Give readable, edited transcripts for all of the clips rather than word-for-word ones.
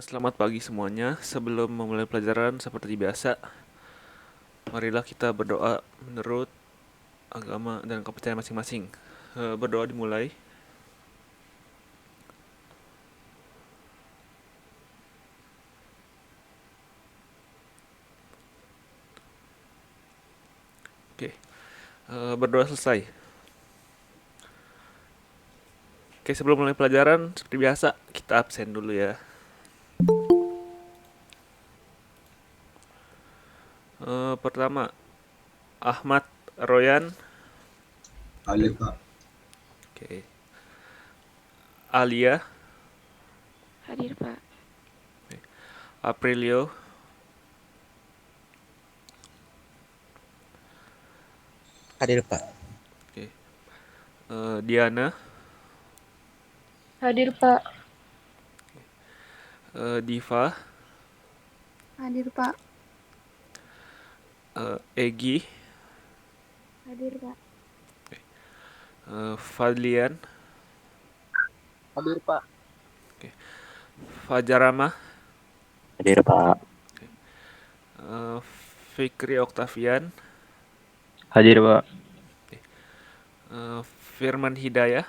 Selamat pagi semuanya. Sebelum memulai pelajaran seperti biasa, marilah kita berdoa menurut agama dan kepercayaan masing-masing. Berdoa dimulai. Oke, berdoa selesai. Sebelum mulai pelajaran, seperti biasa, kita absen dulu ya. Pertama, Ahmad Royan. Hadir Pak. Oke. Alia. Hadir Pak. Aprilio. Hadir Pak. Oke. Diana. Hadir Pak. Diva. Hadir Pak. Egi. Hadir Pak. Fadlian. Hadir Pak. Fajarama. Hadir Pak. Fikri Oktavian. Hadir Pak. Firman Hidayah.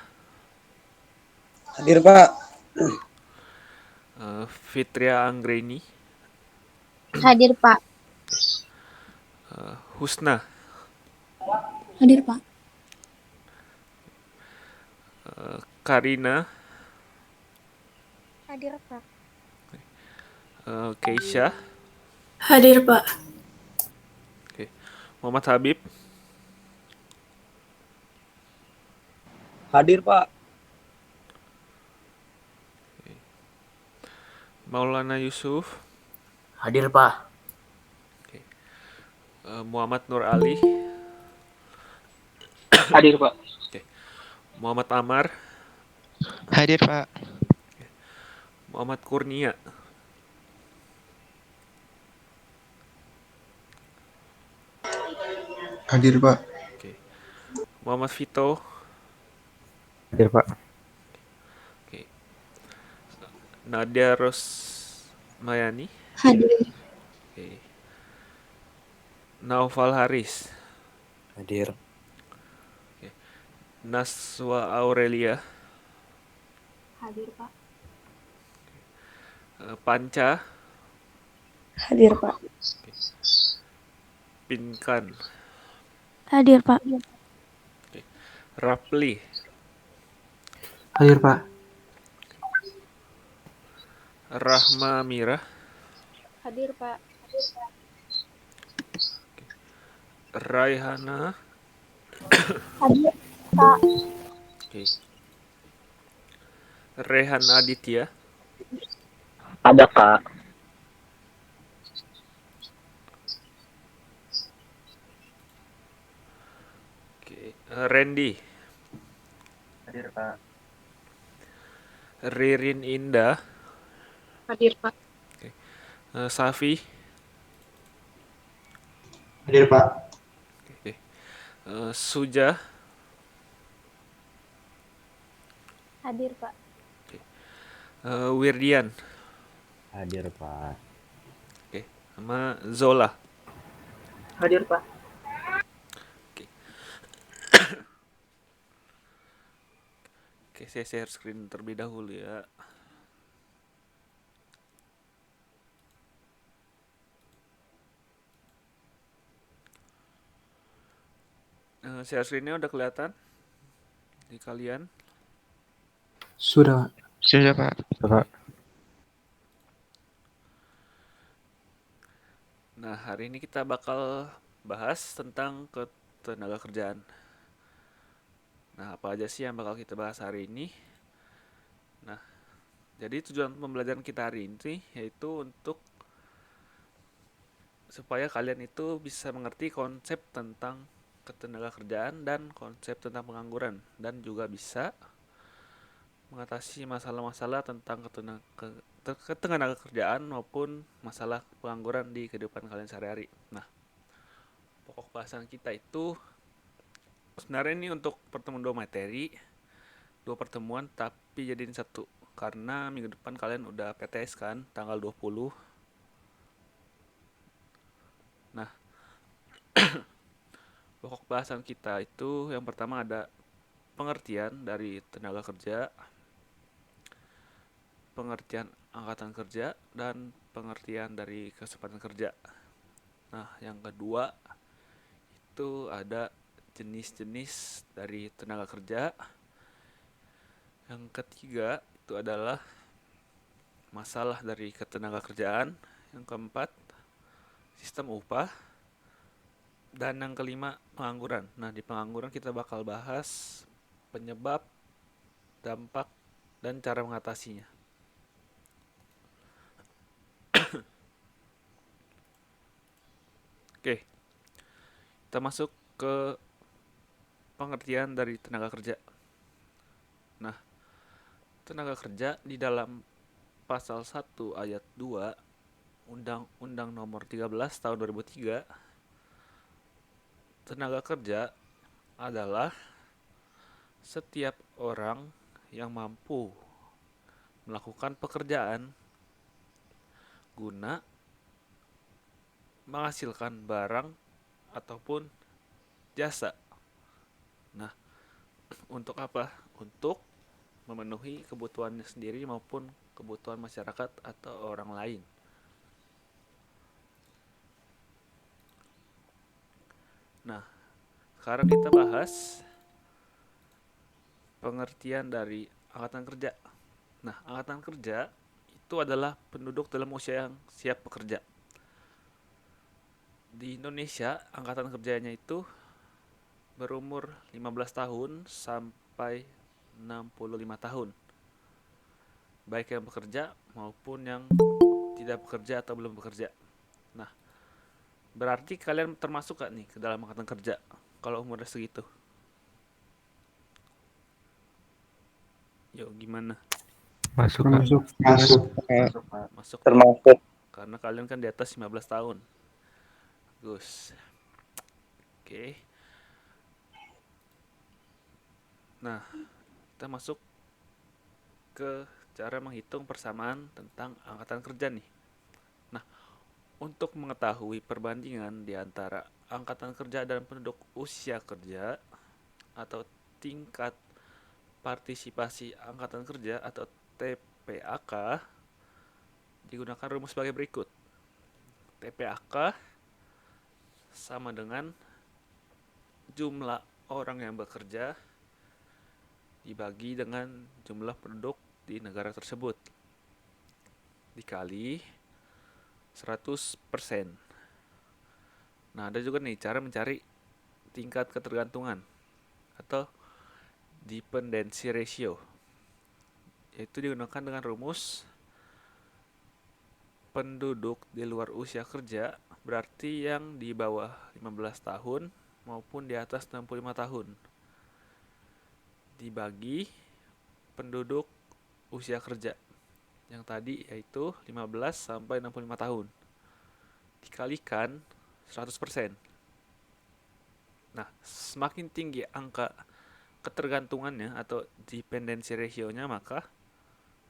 Hadir Pak. Fitria Anggreni. Hadir Pak. Husna. Hadir Pak. Karina. Hadir Pak. Keisha. Hadir Pak. Muhammad Habib. Hadir Pak. Maulana Yusuf. Hadir Pak. Muhammad Nur Ali. Hadir Pak. Muhammad Amar. Hadir Pak. Muhammad Kurnia. Hadir Pak. Muhammad Vito. Hadir Pak. Nadia Rosmayani. Hadir. Naufal Haris. Hadir. Naswa Aurelia. Hadir Pak. Panca. Hadir Pak. Pinkan. Hadir Pak. Rapli. Hadir Pak. Rahma Mira. Hadir Pak. Raihana. Hadir Pak. Rehan Aditya. Ada Kak. Randy. Hadir Pak. Ririn Indah. Hadir Pak. Safi. Hadir Pak. Suja. Hadir Pak. Wirdian. Hadir Pak. Sama Zola. Hadir Pak. Saya share screen terlebih dahulu ya. Share screen-nya udah kelihatan di kalian? Sudah Pak. Sudah Pak. Sudah Pak. Nah, hari ini kita bakal bahas tentang ketenaga kerjaan. Nah, apa aja sih yang bakal kita bahas hari ini? Nah, jadi tujuan pembelajaran kita hari ini yaitu untuk supaya kalian itu bisa mengerti konsep tentang ketenaga kerjaan dan konsep tentang pengangguran, dan juga bisa mengatasi masalah-masalah tentang ketenaga kerjaan maupun masalah pengangguran di kehidupan kalian sehari-hari. Nah, pokok bahasan kita itu sebenarnya ini untuk pertemuan dua materi, dua pertemuan tapi jadiin satu. karena minggu depan kalian udah PTS kan, tanggal 20. Nah, pokok bahasan kita itu yang pertama ada pengertian dari tenaga kerja, pengertian angkatan kerja, dan pengertian dari kesempatan kerja. Nah, yang kedua itu ada jenis-jenis dari tenaga kerja. Yang ketiga itu adalah masalah dari ketenaga kerjaan. Yang keempat, sistem upah. Dan yang kelima, pengangguran. Nah, di pengangguran kita bakal bahas penyebab, dampak, dan cara mengatasinya. Oke, kita masuk ke pengertian dari tenaga kerja. Nah, tenaga kerja di dalam pasal 1 ayat 2 Undang-Undang Nomor 13 Tahun 2003, tenaga kerja adalah setiap orang yang mampu melakukan pekerjaan guna menghasilkan barang ataupun jasa. Nah, untuk apa? Untuk memenuhi kebutuhannya sendiri maupun kebutuhan masyarakat atau orang lain. Nah, sekarang kita bahas pengertian dari angkatan kerja. Nah, angkatan kerja itu adalah penduduk dalam usia yang siap bekerja. Di Indonesia, angkatan kerjanya itu berumur 15 tahun sampai 65 tahun. Baik yang bekerja maupun yang tidak bekerja atau belum bekerja. Nah, berarti kalian termasuk gak nih ke dalam angkatan kerja kalau umurnya segitu? Yuk, gimana? Masuk. Masuk. Termasuk. Karena kalian kan di atas 15 tahun. Bagus. Oke. Nah, kita masuk ke cara menghitung persamaan tentang angkatan kerja nih. Nah, untuk mengetahui perbandingan di antara angkatan kerja dan penduduk usia kerja atau tingkat partisipasi angkatan kerja atau TPAK, digunakan rumus sebagai berikut. TPAK sama dengan jumlah orang yang bekerja dibagi dengan jumlah penduduk di negara tersebut dikali 100%. Nah, ada juga nih cara mencari tingkat ketergantungan atau dependency ratio, yaitu digunakan dengan rumus penduduk di luar usia kerja berarti yang di bawah 15 tahun maupun di atas 65 tahun dibagi penduduk usia kerja yang tadi yaitu 15 sampai 65 tahun dikalikan 100%. Nah, semakin tinggi angka ketergantungannya atau dependency ratio-nya, maka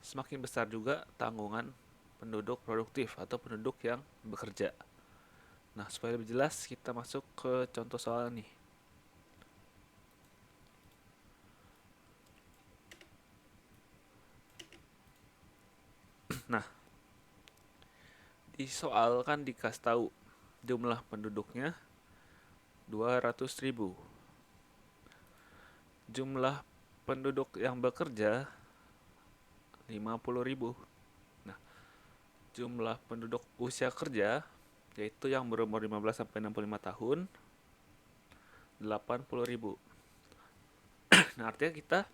semakin besar juga tanggungan penduduk produktif atau penduduk yang bekerja. Nah, supaya lebih jelas kita masuk ke contoh soal nih. Nah, di soal kan dikasih tahu jumlah penduduknya 200.000. Jumlah penduduk yang bekerja 50.000. Nah, jumlah penduduk usia kerja yaitu yang berumur 15 sampai 65 tahun 80.000. Nah, artinya kita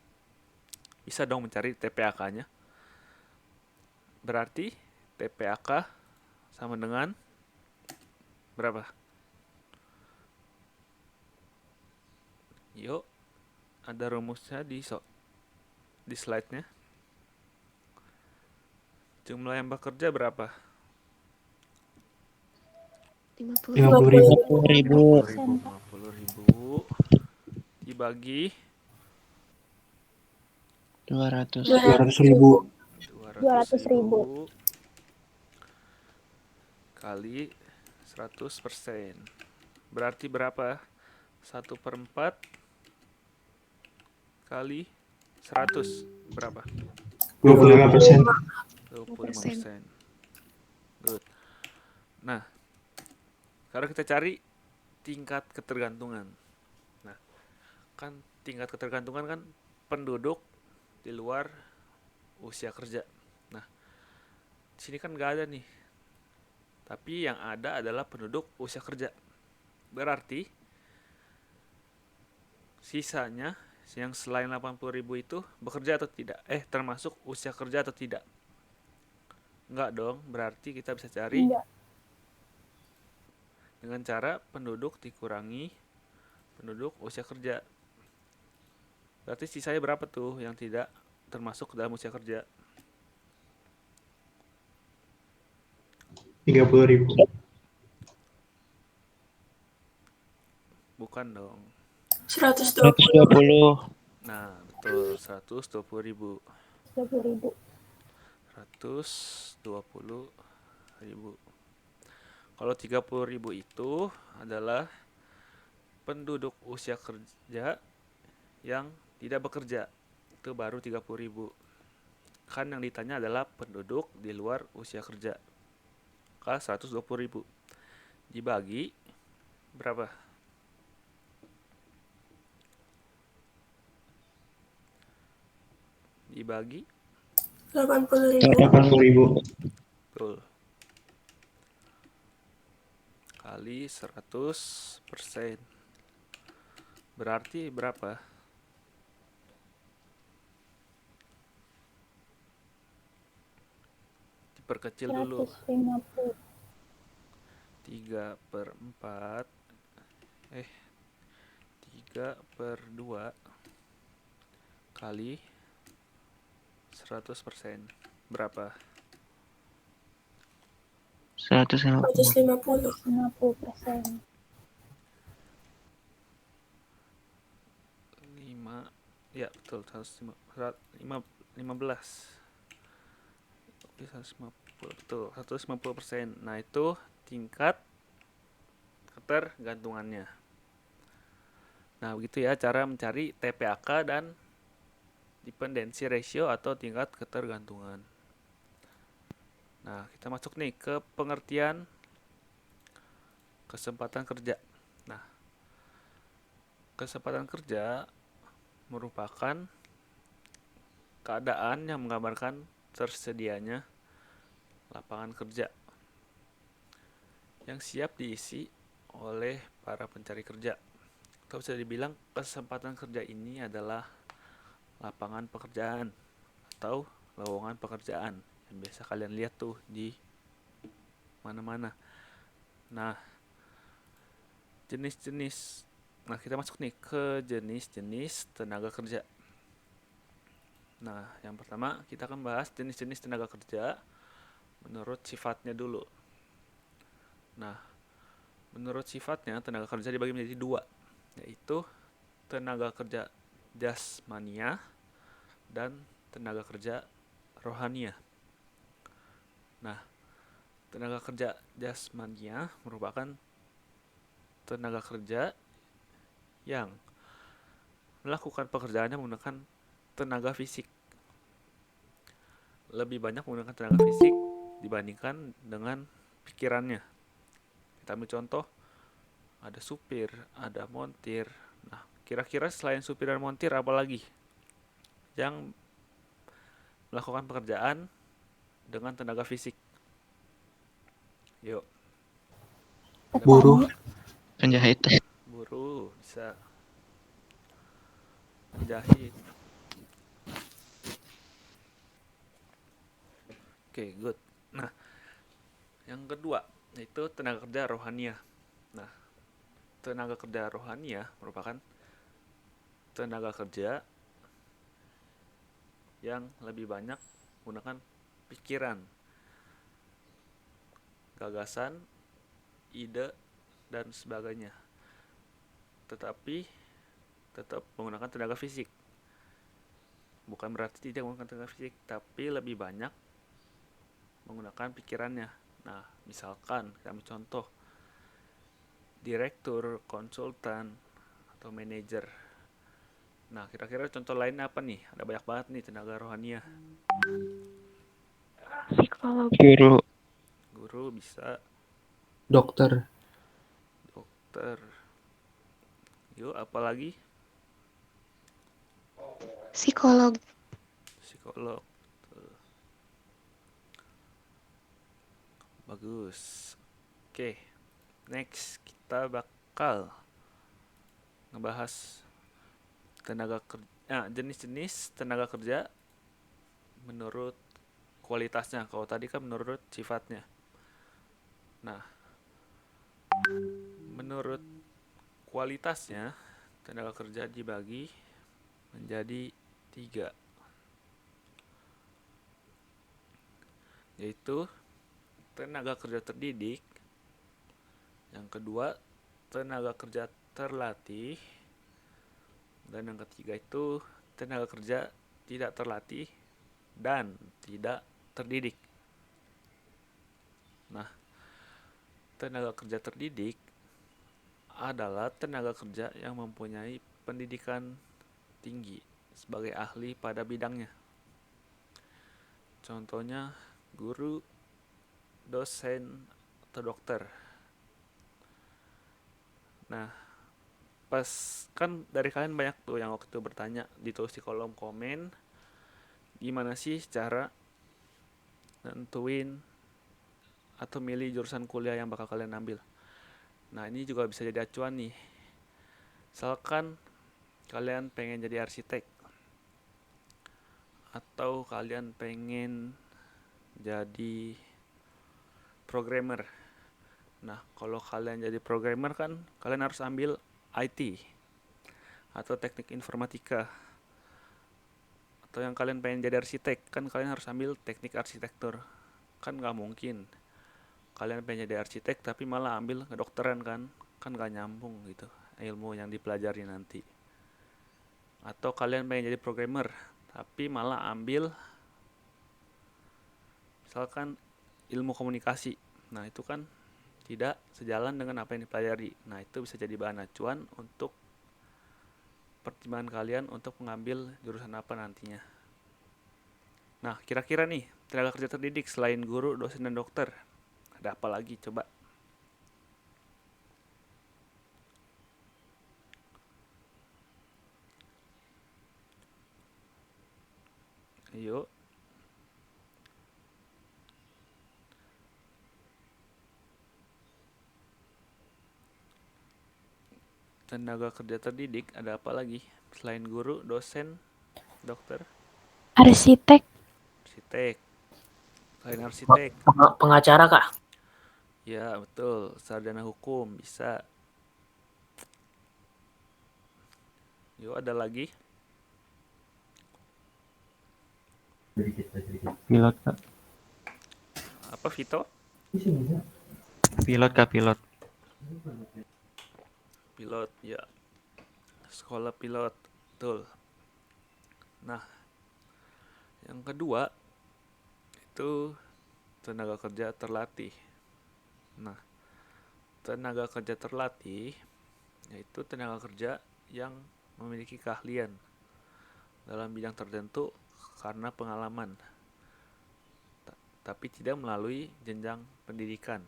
bisa dong mencari TPAK-nya. Berarti TPAK sama dengan berapa? Yuk, ada rumusnya di slide-nya. Jumlah yang bekerja berapa? 50.000. 50.000 dibagi 200. 200.000. 200.000. Kali 100%. Berarti berapa? 1/4 kali 100. Berapa? 25%. 25%. Good. Nah, sekarang kita cari tingkat ketergantungan. Nah, kan tingkat ketergantungan kan penduduk di luar usia kerja. Nah, di sini kan nggak ada nih. Tapi yang ada adalah penduduk usia kerja. Berarti sisanya yang selain 80.000 itu bekerja atau tidak? Termasuk usia kerja atau tidak? Enggak dong, berarti kita bisa cari Enggak. dengan cara penduduk dikurangi penduduk usia kerja. Berarti sisanya berapa tuh yang tidak termasuk dalam usia kerja? 30.000. Bukan dong. 120. Nah, betul, 120.000. 20.000. 120.000. Kalau 30.000 itu adalah penduduk usia kerja yang tidak bekerja. Itu baru 30.000. Kan yang ditanya adalah penduduk di luar usia kerja. Maka 120.000 dibagi berapa? Dibagi 80.000. betul. Kali 100%. Berarti berapa? Diperkecil dulu. 150. 3/4. 3/2 kali 100%. Berapa? 150. 50%. 5. Ya, betul. 115. 150. Betul, 150%. Nah, itu tingkat ketergantungannya. Nah, begitu ya cara mencari TPAK dan dependency ratio atau tingkat ketergantungan. Nah, kita masuk nih ke pengertian kesempatan kerja. Nah, kesempatan kerja merupakan keadaan yang menggambarkan tersedianya lapangan kerja yang siap diisi oleh para pencari kerja. Atau bisa dibilang kesempatan kerja ini adalah lapangan pekerjaan atau lowongan pekerjaan yang biasa kalian lihat tuh di mana-mana. Nah, jenis-jenis. Nah, kita masuk nih ke jenis-jenis tenaga kerja. Nah, yang pertama kita akan bahas jenis-jenis tenaga kerja menurut sifatnya dulu. Nah, menurut sifatnya tenaga kerja dibagi menjadi dua, yaitu tenaga kerja jasmania dan tenaga kerja rohania. Nah, tenaga kerja jasmania merupakan tenaga kerja yang melakukan pekerjaannya menggunakan tenaga fisik. Lebih banyak menggunakan tenaga fisik dibandingkan dengan pikirannya. Kita ambil contoh, ada supir, ada montir. Nah, kira-kira selain supir dan montir apa lagi yang melakukan pekerjaan dengan tenaga fisik? Yuk. Buruh. Penjahit. Buruh, bisa. Penjahit. Oke, good. Nah, yang kedua yaitu tenaga kerja rohania. Nah, tenaga kerja rohania merupakan tenaga kerja yang lebih banyak menggunakan pikiran, gagasan, ide, dan sebagainya. Tetapi tetap menggunakan tenaga fisik. Bukan berarti tidak menggunakan tenaga fisik, tapi lebih banyak menggunakan pikirannya. Nah, misalkan kami contoh direktur, konsultan, atau manajer. Nah, kira-kira contoh lainnya apa nih? Ada banyak banget nih tenaga rohaniah. Psikolog. Guru. Guru bisa, Dokter. dokter. Yuk, apalagi? Psikolog. Psikolog. Tuh. Bagus. Oke, next kita bakal ngebahas jenis-jenis tenaga kerja menurut kualitasnya. Kalau tadi kan menurut sifatnya. Nah, menurut kualitasnya tenaga kerja dibagi menjadi 3, yaitu tenaga kerja terdidik, yang kedua tenaga kerja terlatih, dan yang ketiga itu tenaga kerja tidak terlatih dan tidak terdidik. Nah, tenaga kerja terdidik adalah tenaga kerja yang mempunyai pendidikan tinggi sebagai ahli pada bidangnya. Contohnya guru, dosen, atau dokter. Nah, pas kan dari kalian banyak tuh yang waktu itu bertanya, ditulis di kolom komen, gimana sih cara nentuin atau milih jurusan kuliah yang bakal kalian ambil. Nah, ini juga bisa jadi acuan nih. Misalkan kalian pengen jadi arsitek, atau kalian pengen jadi programmer. Nah, kalau kalian jadi programmer kan kalian harus ambil IT atau teknik informatika. Atau yang kalian pengen jadi arsitek kan kalian harus ambil teknik arsitektur. Kan nggak mungkin kalian pengen jadi arsitek tapi malah ambil kedokteran kan nggak nyambung gitu ilmu yang dipelajari nanti. Atau kalian pengen jadi programmer tapi malah ambil misalkan ilmu komunikasi. Nah, itu kan tidak sejalan dengan apa yang dipelajari. Nah, itu bisa jadi bahan acuan untuk pertimbangan kalian untuk mengambil jurusan apa nantinya. Nah, kira-kira nih, tenaga kerja terdidik selain guru, dosen, dan dokter, ada apa lagi? Coba. Ayo. Tenaga kerja terdidik ada apa lagi? Selain guru, dosen, dokter, Arsitek. arsitek. Selain arsitek, Pengacara, Kak. ya betul, sarjana hukum bisa. Yuk, ada lagi? Pilot, Kak. Apa, Vito? Pilot, Kak, pilot. Pilot, ya. Sekolah pilot, betul. Nah, yang kedua itu tenaga kerja terlatih. Nah, tenaga kerja terlatih yaitu tenaga kerja yang memiliki keahlian dalam bidang tertentu karena pengalaman, tapi tidak melalui jenjang pendidikan.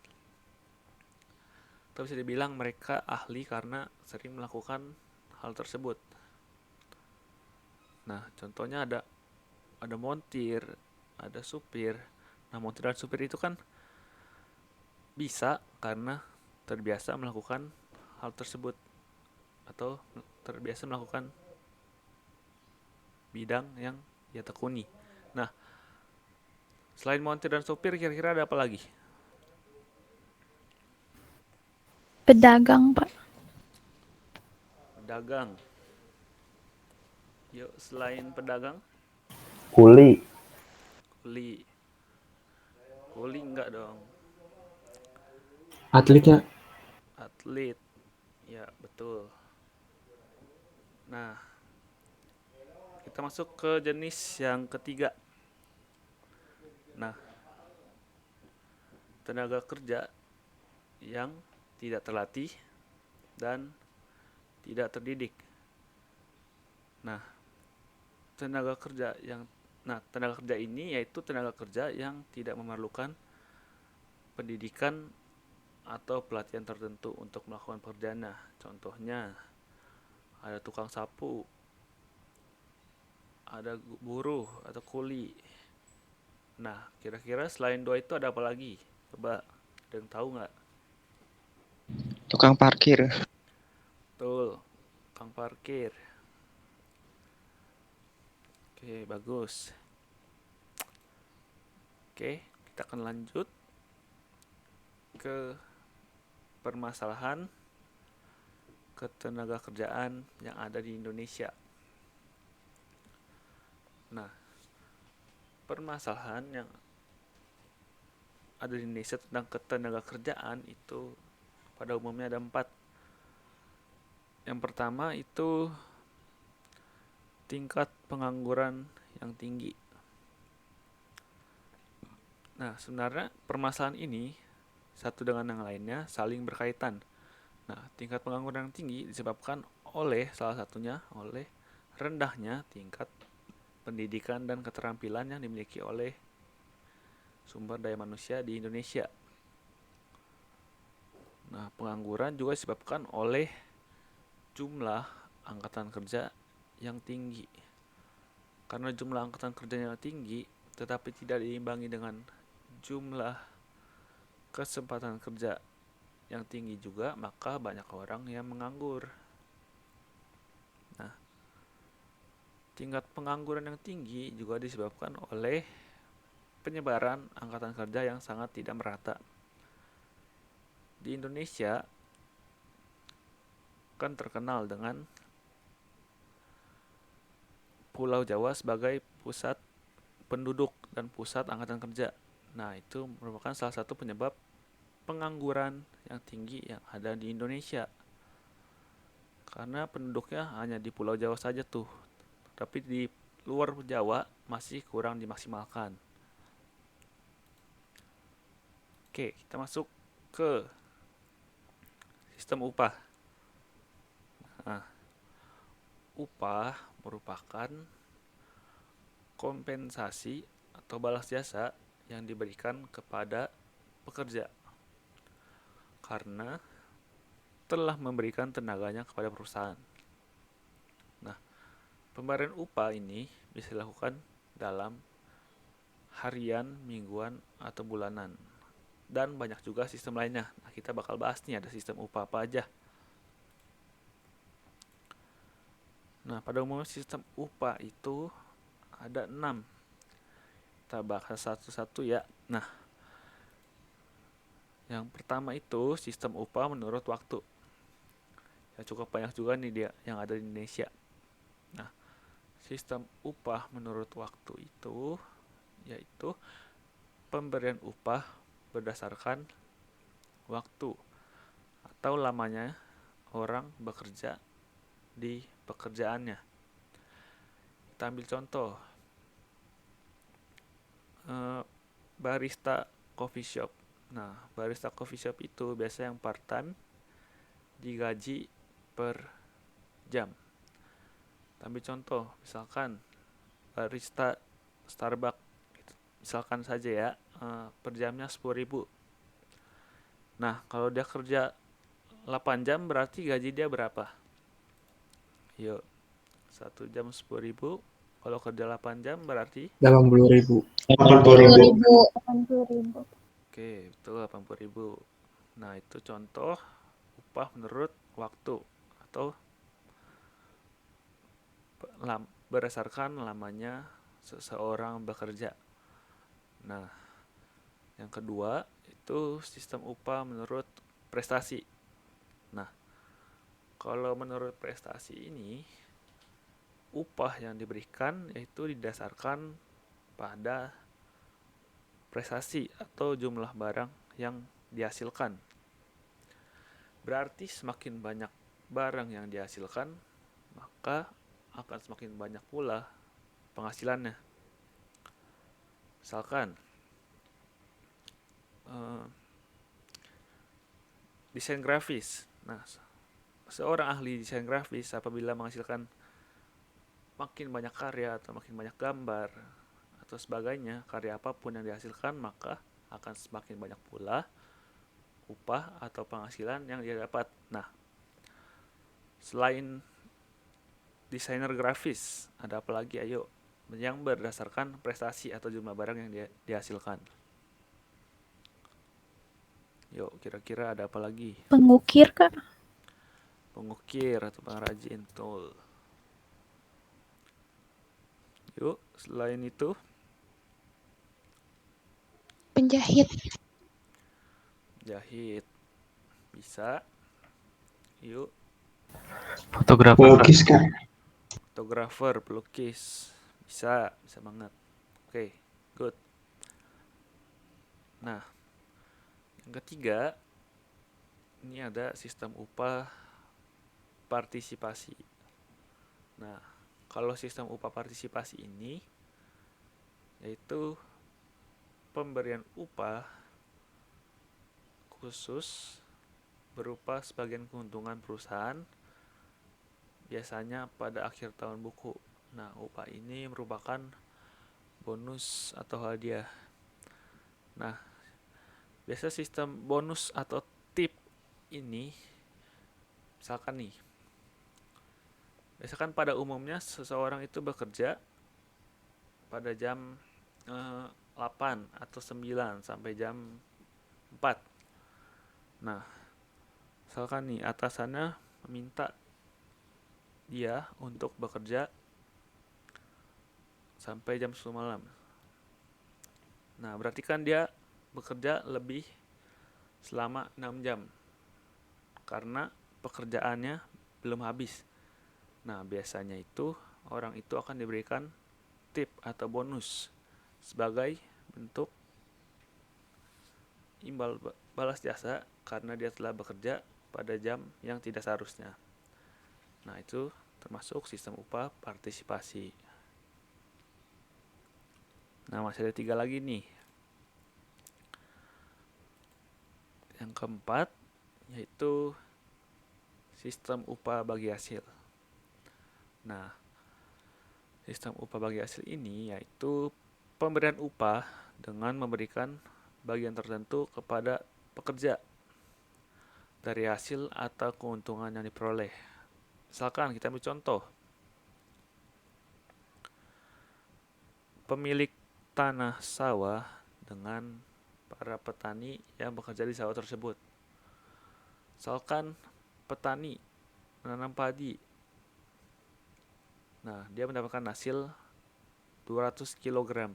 Atau bisa dibilang mereka ahli karena sering melakukan hal tersebut. Nah, contohnya ada montir, ada supir. Nah, montir dan supir itu kan bisa karena terbiasa melakukan hal tersebut atau terbiasa melakukan bidang yang ia tekuni. Nah, selain montir dan supir kira-kira ada apa lagi? Pedagang, Pak. Pedagang. Yuk, selain pedagang, Kuli. kuli. Kuli enggak dong. Atlet, Kak. Atlet. Ya, betul. Nah, kita masuk ke jenis yang ketiga. Nah, tenaga kerja yang tidak terlatih dan tidak terdidik. Nah, tenaga kerja ini yaitu tenaga kerja yang tidak memerlukan pendidikan atau pelatihan tertentu untuk melakukan pekerjaan. Nah, contohnya ada tukang sapu, ada buruh atau kuli. Nah, kira-kira selain dua itu ada apa lagi? Coba, ada yang tahu nggak? Tukang parkir. Betul, tukang parkir. Oke, bagus. Oke, kita akan lanjut ke permasalahan ketenaga kerjaan yang ada di Indonesia. Nah, permasalahan yang ada di Indonesia tentang ketenaga kerjaan itu pada umumnya ada 4. Yang pertama itu tingkat pengangguran yang tinggi. Nah, sebenarnya permasalahan ini satu dengan yang lainnya saling berkaitan. Nah, tingkat pengangguran yang tinggi disebabkan oleh salah satunya oleh rendahnya tingkat pendidikan dan keterampilan yang dimiliki oleh sumber daya manusia di Indonesia. Nah, pengangguran juga disebabkan oleh jumlah angkatan kerja yang tinggi. Karena jumlah angkatan kerja yang tinggi, tetapi tidak diimbangi dengan jumlah kesempatan kerja yang tinggi juga, maka banyak orang yang menganggur. Nah, tingkat pengangguran yang tinggi juga disebabkan oleh penyebaran angkatan kerja yang sangat tidak merata. Di Indonesia kan terkenal dengan Pulau Jawa sebagai pusat penduduk dan pusat angkatan kerja. Nah, itu merupakan salah satu penyebab pengangguran yang tinggi yang ada di Indonesia. Karena penduduknya hanya di Pulau Jawa saja tuh. Tapi di luar Jawa masih kurang dimaksimalkan. Oke, kita masuk ke sistem upah. Nah, upah merupakan kompensasi atau balas jasa yang diberikan kepada pekerja karena telah memberikan tenaganya kepada perusahaan. Nah, pemberian upah ini bisa dilakukan dalam harian, mingguan, atau bulanan. Dan banyak juga sistem lainnya. Nah, kita bakal bahas nih ada sistem upah apa aja. Nah, pada umumnya sistem upah itu ada 6. Kita bahas satu-satu ya. Nah, yang pertama itu sistem upah menurut waktu. Ya, cukup banyak juga nih dia yang ada di Indonesia. Nah, sistem upah menurut waktu itu yaitu pemberian upah berdasarkan waktu atau lamanya orang bekerja di pekerjaannya. Kita ambil contoh, barista coffee shop. Nah, barista coffee shop itu biasa yang part time digaji per jam. Kita ambil contoh, misalkan barista Starbucks, misalkan saja ya, per jamnya 10.000. Nah, kalau dia kerja 8 jam berarti gaji dia berapa? Yuk, 1 jam 10.000. Kalau kerja 8 jam berarti 80.000. 80.000. 80.000. oke, betul 80.000. Nah, itu contoh upah menurut waktu atau berdasarkan lamanya seseorang bekerja. Nah, yang kedua itu sistem upah menurut prestasi. Nah, kalau menurut prestasi ini upah yang diberikan yaitu didasarkan pada prestasi atau jumlah barang yang dihasilkan. Berarti semakin banyak barang yang dihasilkan, maka akan semakin banyak pula penghasilannya. Misalkan eh, desain grafis. Nah, seorang ahli desain grafis apabila menghasilkan makin banyak karya atau makin banyak gambar atau sebagainya, karya apapun yang dihasilkan, maka akan semakin banyak pula upah atau penghasilan yang dia dapat. Nah, selain desainer grafis, ada apa lagi? Ayo, yang berdasarkan prestasi atau jumlah barang yang dia dihasilkan. Yuk, kira-kira ada apa lagi? Pengukir, Kak. Pengukir atau pengrajin, betul. Yuk, selain itu, Penjahit. jahit bisa. Yuk, Fotografer. Pelukis, Kak. fotografer, pelukis bisa banget. Oke, good. Nah, yang ketiga, ini ada sistem upah partisipasi. Nah, kalau sistem upah partisipasi ini yaitu pemberian upah khusus berupa sebagian keuntungan perusahaan biasanya pada akhir tahun buku. Nah, upah ini merupakan bonus atau hadiah. Nah, biasa sistem bonus atau tip ini, misalkan pada umumnya seseorang itu bekerja pada jam 8 atau 9 sampai jam 4. Nah, misalkan atasannya meminta dia untuk bekerja sampai jam 10 malam. Nah, berarti kan dia bekerja lebih selama 6 jam karena pekerjaannya belum habis. Nah, biasanya itu orang itu akan diberikan tip atau bonus sebagai bentuk imbal balas jasa karena dia telah bekerja pada jam yang tidak seharusnya. Nah, itu termasuk sistem upah partisipasi. Nah, masih ada 3 lagi nih. Yang keempat yaitu sistem upah bagi hasil. Nah, sistem upah bagi hasil ini yaitu pemberian upah dengan memberikan bagian tertentu kepada pekerja dari hasil atau keuntungan yang diperoleh. Misalkan kita ambil contoh, pemilik tanah sawah dengan para petani yang bekerja di sawah tersebut. Misalkan petani menanam padi. Nah, dia mendapatkan hasil 200 kg.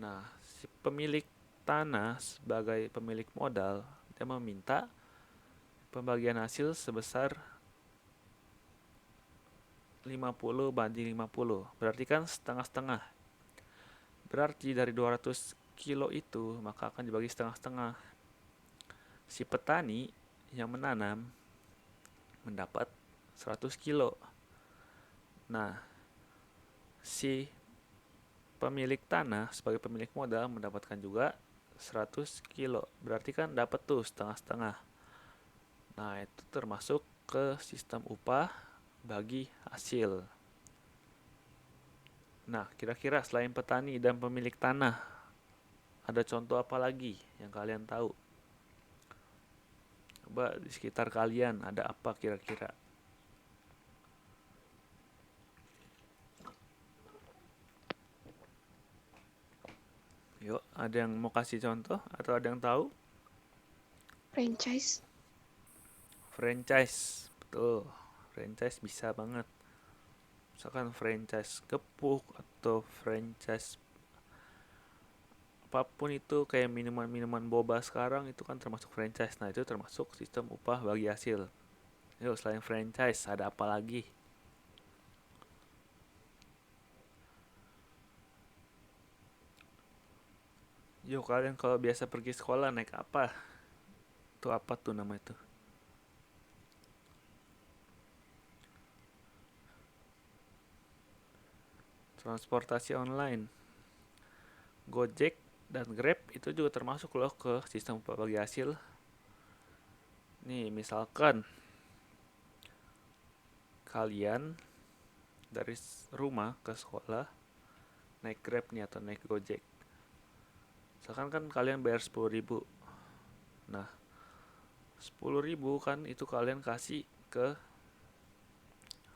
Nah, si pemilik tanah sebagai pemilik modal, dia meminta pembagian hasil sebesar 50/50. Berarti kan setengah-setengah. Berarti dari 200 kilo itu maka akan dibagi setengah-setengah. Si petani yang menanam mendapat 100 kilo. Nah, si pemilik tanah sebagai pemilik modal mendapatkan juga 100 kilo. Berarti kan dapat tuh setengah-setengah. Nah, itu termasuk ke sistem upah bagi hasil. Nah, kira-kira selain petani dan pemilik tanah, ada contoh apa lagi yang kalian tahu? Coba di sekitar kalian ada apa kira-kira? Yuk, ada yang mau kasih contoh atau ada yang tahu? Franchise. Franchise, betul. Franchise bisa banget. Misalkan franchise gepuk atau franchise apapun itu kayak minuman-minuman boba sekarang itu kan termasuk franchise. Nah, itu termasuk sistem upah bagi hasil. Yuk, selain franchise ada apa lagi? Yuk, kalian kalau biasa pergi sekolah naik apa? Itu apa tuh nama itu? Transportasi online. Gojek Dan Grab itu juga termasuk loh ke sistem upah bagi hasil. Nih, misalkan kalian dari rumah ke sekolah naik Grab nih atau naik Gojek. Misalkan kan kalian bayar 10.000. Nah, 10.000 kan itu kalian kasih ke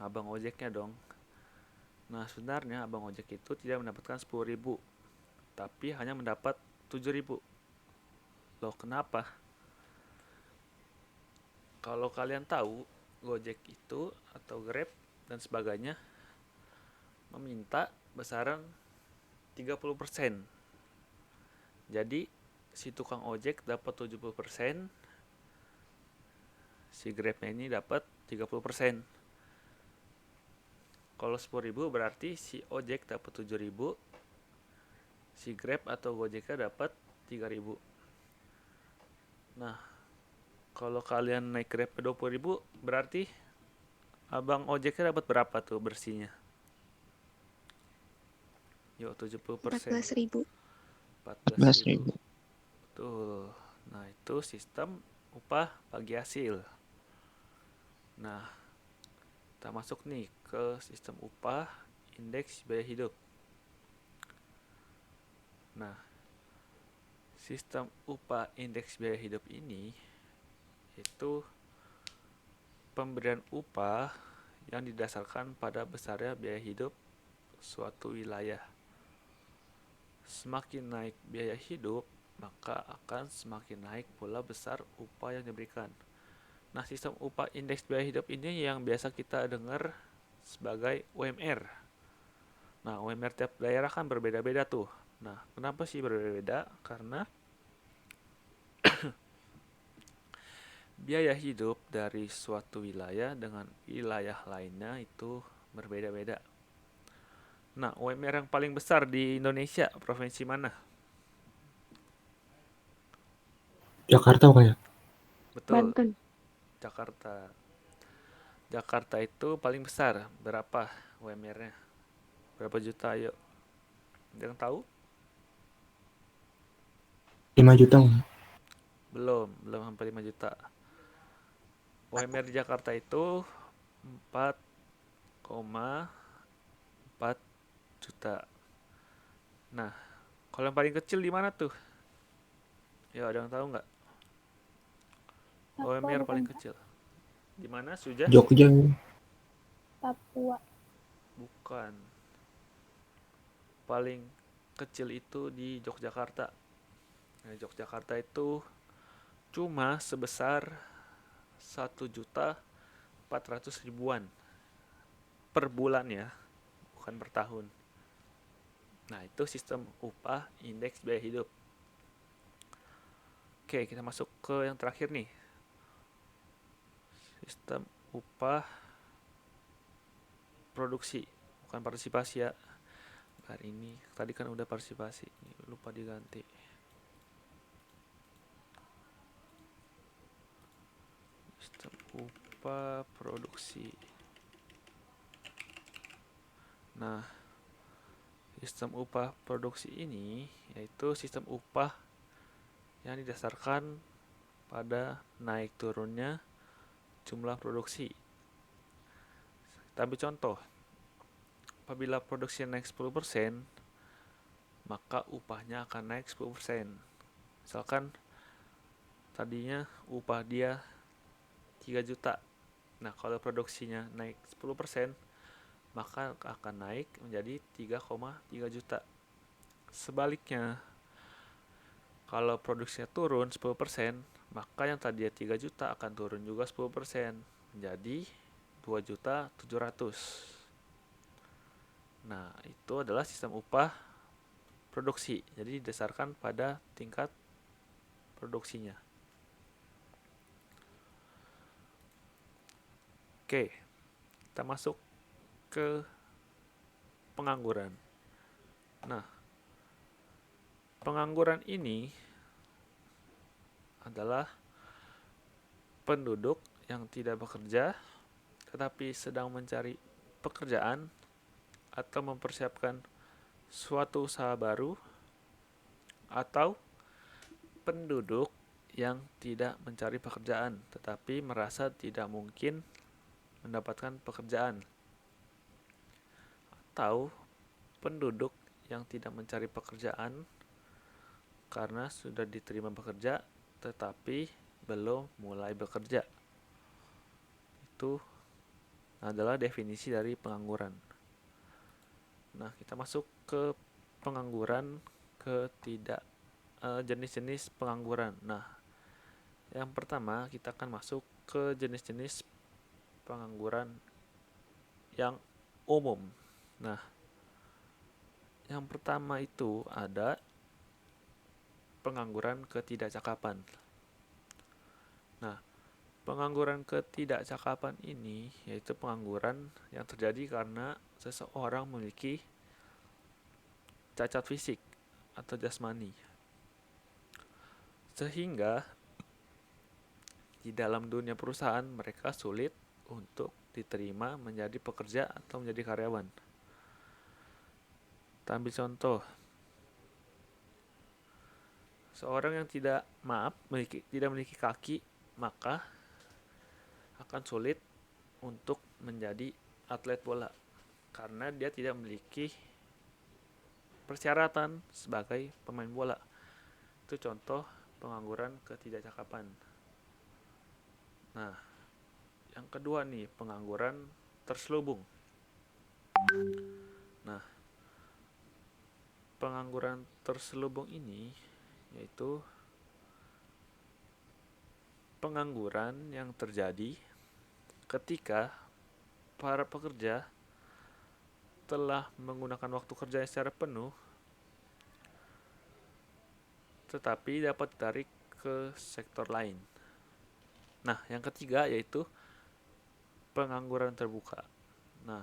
abang ojeknya dong. Nah, sebenarnya abang ojek itu tidak mendapatkan 10.000, tapi hanya mendapat 7.000. Loh, kenapa? Kalau kalian tahu, Gojek itu atau Grab dan sebagainya meminta besaran 30%. Jadi, si tukang ojek dapat 70%, si Grabnya ini dapat 30%. Kalau 10.000 berarti si ojek dapat 7.000, si Grab atau Gojeknya dapat 3.000. Nah, kalau kalian naik Grab 20.000 berarti abang ojeknya dapat berapa tuh bersihnya? Yuk, 70%. 14.000. 14.000. Tuh. Nah, itu sistem upah bagi hasil. Nah, kita masuk nih ke sistem upah indeks biaya hidup. Nah, sistem upah indeks biaya hidup ini itu pemberian upah yang didasarkan pada besarnya biaya hidup suatu wilayah. Semakin naik biaya hidup, maka akan semakin naik pula besar upah yang diberikan. Nah, sistem upah indeks biaya hidup ini yang biasa kita dengar sebagai UMR. Nah, UMR tiap daerah kan berbeda-beda tuh. Nah, kenapa sih berbeda-beda? Karena biaya hidup dari suatu wilayah dengan wilayah lainnya itu berbeda-beda. Nah, UMR yang paling besar di Indonesia, provinsi mana? Jakarta bukan ya? Betul, Banten. Jakarta. Jakarta itu paling besar. Berapa UMR-nya? Berapa juta? Ayo. Ada yang tahu? 5 juta bukan? Belum sampai 5 juta. UMR di Jakarta itu 4,4 juta. Nah, kalau yang paling kecil di mana tuh? Ya, ada yang tahu nggak? UMR paling kecil. Di mana, Suja? Jogja. Papua. Bukan. Paling kecil itu di Yogyakarta. Nah, Yogyakarta itu cuma sebesar 1.400.000-an per bulan ya, bukan per tahun. Nah, itu sistem upah indeks biaya hidup. Oke, kita masuk ke yang terakhir nih. Sistem upah produksi, bukan partisipasi ya. Hari ini tadi kan udah partisipasi, lupa diganti. Sistem upah produksi. Nah, sistem upah produksi ini yaitu sistem upah yang didasarkan pada naik turunnya jumlah produksi. Kita ambil contoh. Apabila produksi naik 10%, maka upahnya akan naik 10%. Misalkan tadinya upah dia 3 juta. Nah, kalau produksinya naik 10%, maka akan naik menjadi 3,3 juta. Sebaliknya, kalau produksinya turun 10%, maka yang tadinya 3 juta akan turun juga 10%, menjadi 2.700.000. Nah, itu adalah sistem upah produksi. Jadi didasarkan pada tingkat produksinya. Oke, kita masuk ke pengangguran. Nah, pengangguran ini adalah penduduk yang tidak bekerja tetapi sedang mencari pekerjaan atau mempersiapkan suatu usaha baru atau penduduk yang tidak mencari pekerjaan tetapi merasa tidak mungkin mendapatkan pekerjaan, atau penduduk yang tidak mencari pekerjaan karena sudah diterima bekerja tetapi belum mulai bekerja. Itu adalah definisi dari pengangguran. Nah, kita masuk ke pengangguran jenis-jenis pengangguran. Nah, yang pertama kita akan masuk ke jenis-jenis pengangguran yang umum. Nah, yang pertama itu ada pengangguran ketidakcakapan. Nah, pengangguran ketidakcakapan ini yaitu pengangguran yang terjadi karena seseorang memiliki cacat fisik atau jasmani, sehingga di dalam dunia perusahaan mereka sulit untuk diterima menjadi pekerja atau menjadi karyawan. Kita ambil contoh, seorang yang tidak memiliki kaki, maka akan sulit untuk menjadi atlet bola karena dia tidak memiliki persyaratan sebagai pemain bola. Itu contoh pengangguran ketidakcakapan. Nah, yang kedua nih, pengangguran terselubung. Nah, pengangguran terselubung ini yaitu pengangguran yang terjadi ketika para pekerja telah menggunakan waktu kerja secara penuh tetapi dapat ditarik ke sektor lain. Nah, yang ketiga yaitu pengangguran terbuka. Nah,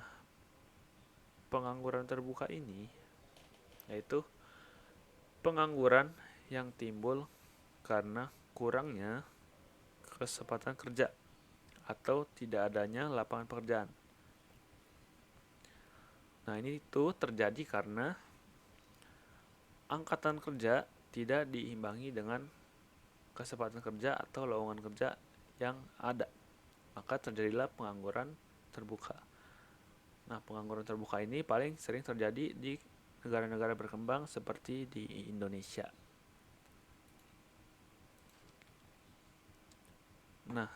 pengangguran terbuka ini yaitu pengangguran yang timbul karena kurangnya kesempatan kerja atau tidak adanya lapangan pekerjaan. Nah, ini itu terjadi karena angkatan kerja tidak diimbangi dengan kesempatan kerja atau lowongan kerja yang ada. Maka terjadilah pengangguran terbuka. Nah, pengangguran terbuka ini paling sering terjadi di negara-negara berkembang seperti di Indonesia. Nah,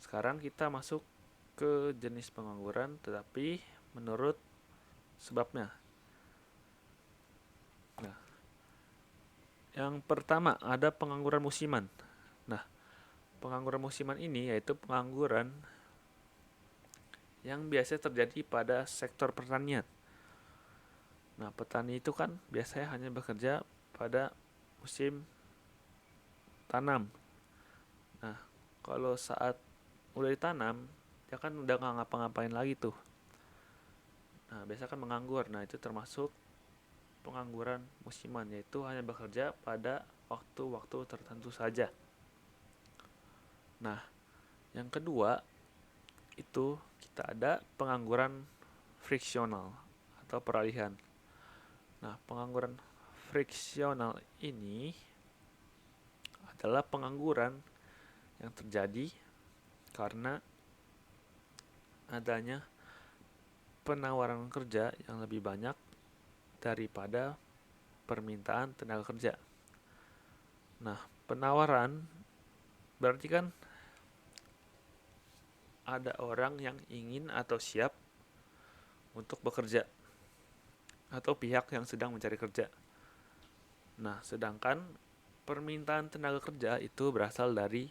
sekarang kita masuk ke jenis pengangguran tetapi menurut sebabnya. Nah, yang pertama ada pengangguran musiman. Nah, pengangguran musiman ini yaitu pengangguran yang biasa terjadi pada sektor pertanian. Nah, petani itu kan biasanya hanya bekerja pada musim tanam. Nah, kalau saat udah ditanam, dia kan udah nggak ngapa-ngapain lagi tuh. Nah, biasanya kan menganggur. Nah, itu termasuk pengangguran musiman, yaitu hanya bekerja pada waktu-waktu tertentu saja. Nah, yang kedua itu kita ada pengangguran friksional atau peralihan. Nah, pengangguran friksional ini adalah pengangguran yang terjadi karena adanya penawaran kerja yang lebih banyak daripada permintaan tenaga kerja. Nah, penawaran berarti kan ada orang yang ingin atau siap untuk bekerja atau pihak yang sedang mencari kerja. Nah, sedangkan permintaan tenaga kerja itu berasal dari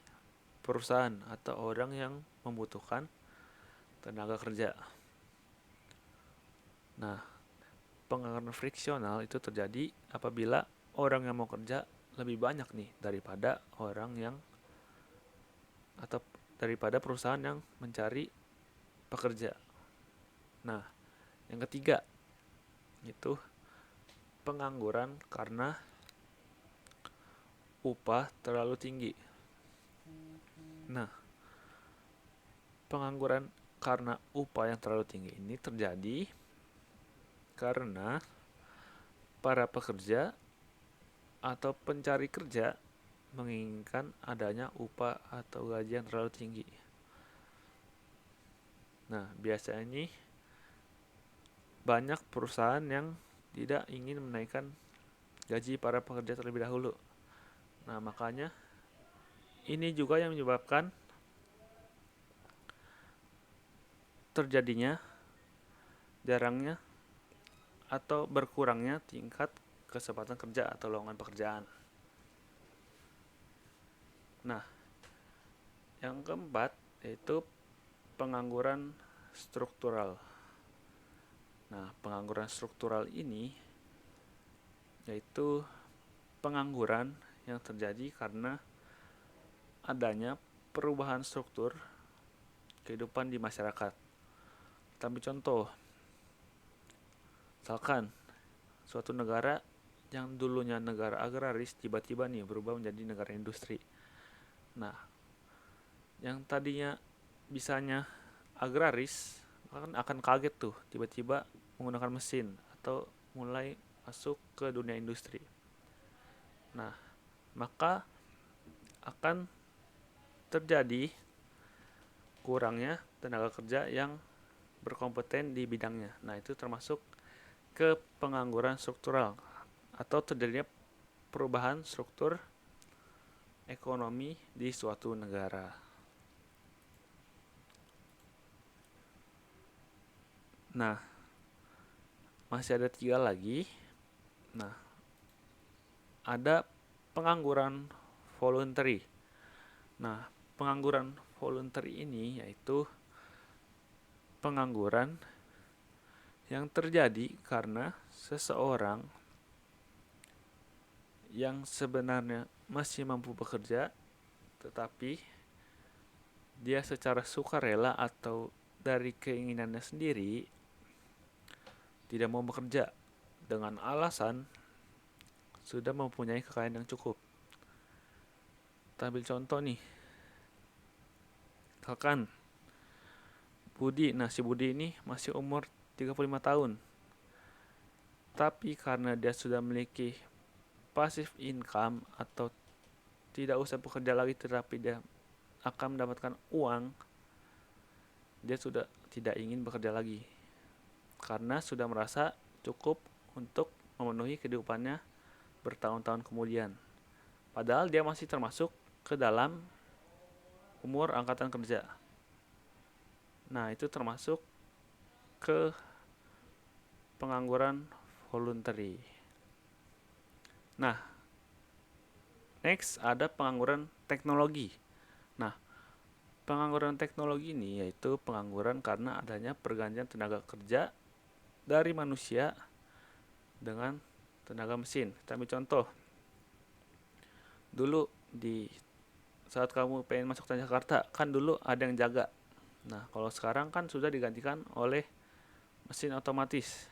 perusahaan atau orang yang membutuhkan tenaga kerja. Nah, pengangguran friksional itu terjadi apabila orang yang mau kerja lebih banyak nih daripada daripada perusahaan yang mencari pekerja. Nah, yang ketiga itu pengangguran karena upah terlalu tinggi. Nah, pengangguran karena upah yang terlalu tinggi ini terjadi karena para pekerja atau pencari kerja menginginkan adanya upah atau gaji yang terlalu tinggi. Nah, biasanya ini banyak perusahaan yang tidak ingin menaikkan gaji para pekerja terlebih dahulu. Nah, makanya ini juga yang menyebabkan terjadinya jarangnya atau berkurangnya tingkat kesempatan kerja atau lowongan pekerjaan. Nah, yang keempat yaitu pengangguran struktural. Nah, pengangguran struktural ini yaitu pengangguran yang terjadi karena adanya perubahan struktur kehidupan di masyarakat. Tapi contoh, misalkan suatu negara yang dulunya negara agraris tiba-tiba nih berubah menjadi negara industri. Nah, yang tadinya bisanya agraris akan kaget tuh tiba-tiba menggunakan mesin atau mulai masuk ke dunia industri. Nah, maka akan terjadi kurangnya tenaga kerja yang berkompeten di bidangnya. Nah, itu termasuk ke pengangguran struktural atau terjadinya perubahan struktur ekonomi di suatu negara. Nah, masih ada 3 lagi. Nah, ada pengangguran voluntary. Nah, pengangguran voluntary ini yaitu pengangguran yang terjadi karena seseorang yang sebenarnya masih mampu bekerja, tetapi dia secara sukarela atau dari keinginannya sendiri tidak mau bekerja dengan alasan sudah mempunyai kekayaan yang cukup. Kita ambil contoh nih, misalkan Budi. Nah, si Budi ini masih umur 35 tahun. Tapi karena dia sudah memiliki passive income atau tidak usah bekerja lagi tetapi dia akan mendapatkan uang, dia sudah tidak ingin bekerja lagi karena sudah merasa cukup untuk memenuhi kehidupannya bertahun-tahun kemudian. Padahal dia masih termasuk ke dalam umur angkatan kerja. Nah, itu termasuk ke pengangguran voluntary. Nah, next ada pengangguran teknologi. Nah, pengangguran teknologi ini yaitu pengangguran karena adanya pergantian tenaga kerja dari manusia dengan tenaga mesin. Kita ambil contoh. Dulu di saat kamu pengen masuk Transjakarta, kan dulu ada yang jaga. Nah, kalau sekarang kan sudah digantikan oleh mesin otomatis.